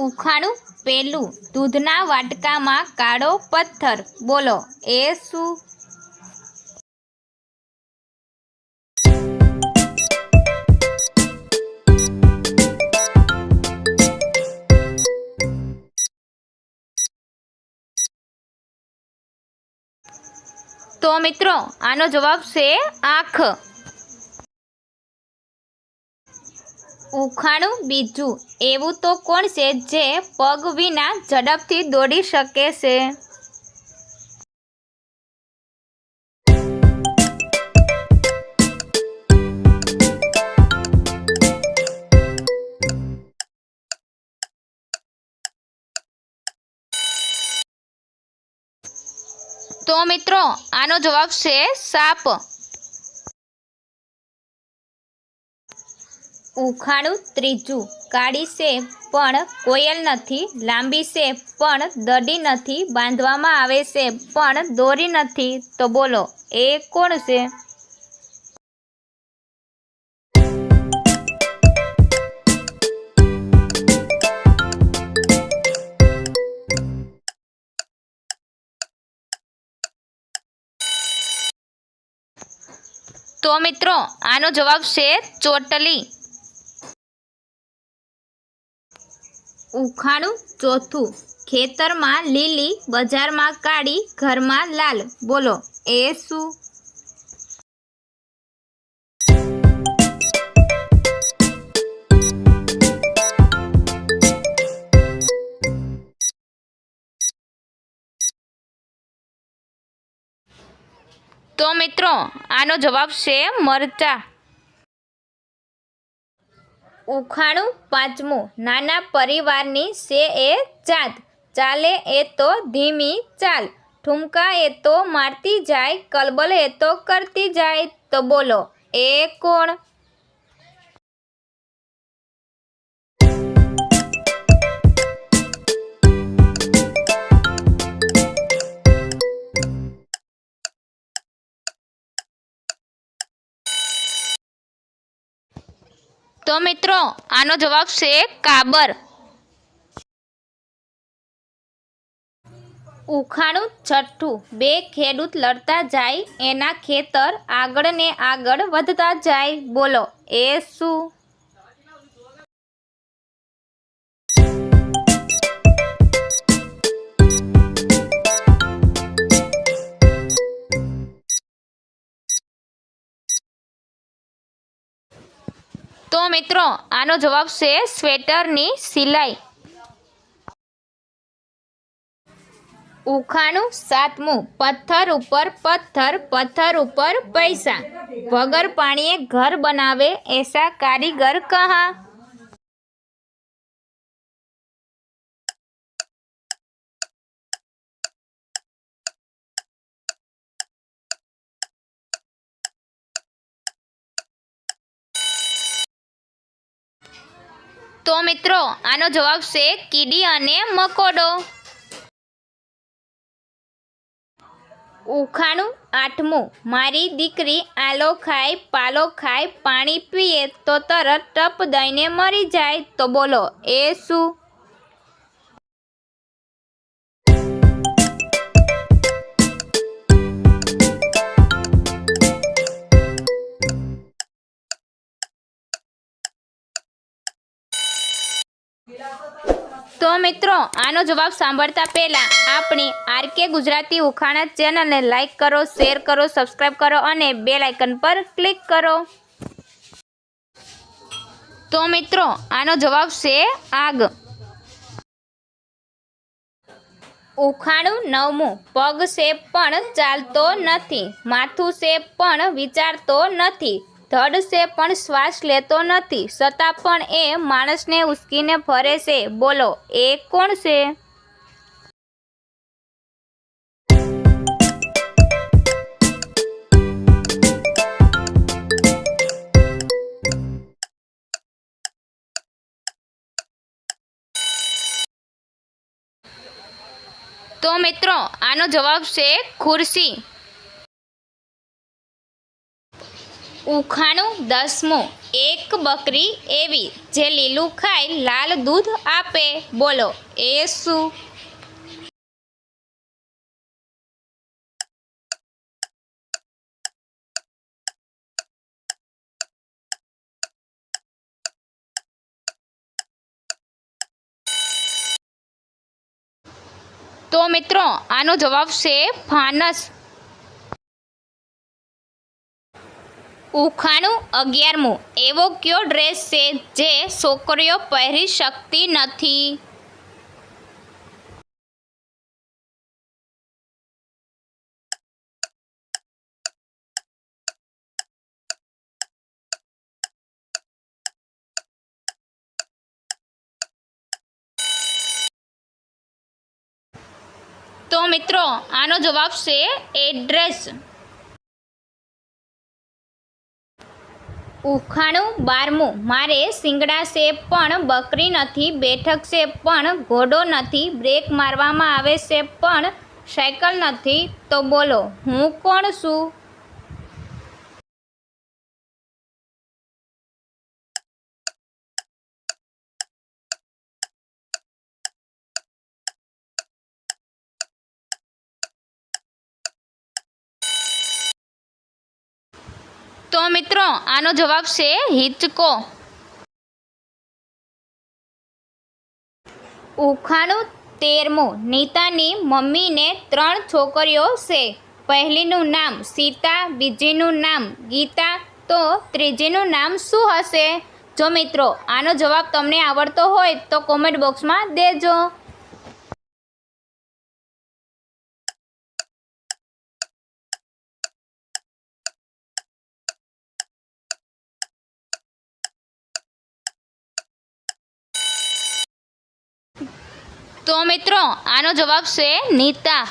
ઉખાણું પેલું, દૂધના વાટકામાં કાળો પથ્થર, બોલો એ શું? તો મિત્રો આનો જવાબ છે આંખ. ઉખાણું બીજું, એવું તો કોણ છે જે પગ વિના ઝડપથી દોડી શકે છે? તો મિત્રો આનો જવાબ છે સાપ. ઉખાણું ત્રીજું, કાળી છે પણ કોયલ નથી, લાંબી છે પણ દડી નથી, બાંધવામાં આવે છે પણ દોરી નથી, તો બોલો એ કોણ છે? તો મિત્રો આનો જવાબ છે ચોટલી. ઉખાણું ચોથું, ખેતરમાં લીલી, બજારમાં કાળી, ઘરમાં લાલ, બોલો એ શું? તો મિત્રો આનો જવાબ છે મરચાં. ઉખાણું પાંચમું, નાના પરિવારની છે એ ચાંદ, ચાલે એ તો ધીમી ચાલ, ઠુમકા એ તો મારતી જાય, કલબલ એ તો કરતી જાય, તો બોલો એ કોણ? તો મિત્રો આનો જવાબ છે કાબર. ઉખાણું છઠ્ઠું, બે ખેડૂત લડતા જાય, એના ખેતર આગળ ને આગળ વધતા જાય, બોલો એ શું? તો મિત્રો આનો જવાબ છે સ્વેટરની સિલાઈ. ઉખાણું સાતમું, પથ્થર ઉપર પથ્થર, પથ્થર ઉપર પૈસા, વગર પાણીએ ઘર બનાવે એસા કારીગર કહા? તો મિત્રો આનો જવાબ છે કીડી અને મકોડો. ઉખાણું આઠમું, મારી દીકરી આલો ખાય, પાલો ખાય, પાણી પીએ તો તરત ટપ દઈને મરી જાય, તો બોલો એ શું? તો મિત્રો આનો જવાબ સાંભળતા પહેલા આપણી આરકે ગુજરાતી ઉખાણા ચેનલને લાઈક કરો, શેર કરો, સબસ્ક્રાઈબ કરો અને બેલ આઇકન પર ક્લિક કરો. તો મિત્રો આનો જવાબ છે આગ. ઉખાણું નવમું, પગ છે પણ ચાલતો નથી, માથું છે પણ વિચારતો નથી, ધડ છે પણ શ્વાસ લેતો નથી, છતાં પણ એ માણસને ઉચકીને ફરે છે, બોલો એ કોણ છે? તો મિત્રો આનો જવાબ છે ખુરશી. ઉખાણું 10મું, એક બકરી એવી જે લીલું ખાઈ લાલ દૂધ આપે. બોલો એ શું? તો મિત્રો આનો જવાબ છે ફાનસ. ઉખાણું 11મું, એવો કયો ડ્રેસ છે જે છોકરીઓ પહેરી શકતી નથી? તો મિત્રો આનો જવાબ છે એડ્રેસ. ઉખાણું 12મું, મારે શિંગડા છે પણ બકરી નથી, બેઠક છે પણ ઘોડો નથી, બ્રેક મારવામાં આવે છે પણ સાયકલ નથી, તો બોલો હું કોણ છું? તો મિત્રો આનો જવાબ છે હિંચકો. ઉખાણું 13મું, નીતાની મમ્મીને 3 છોકરીઓ છે. પહેલીનું નામ સીતા, બીજીનું નામ ગીતા, તો ત્રીજીનું નામ શું હશે? જો મિત્રો આનો જવાબ તમને આવડતો હોય તો કોમેન્ટ બોક્સમાં દેજો. તો મિત્રો આનો જવાબ છે નીતા.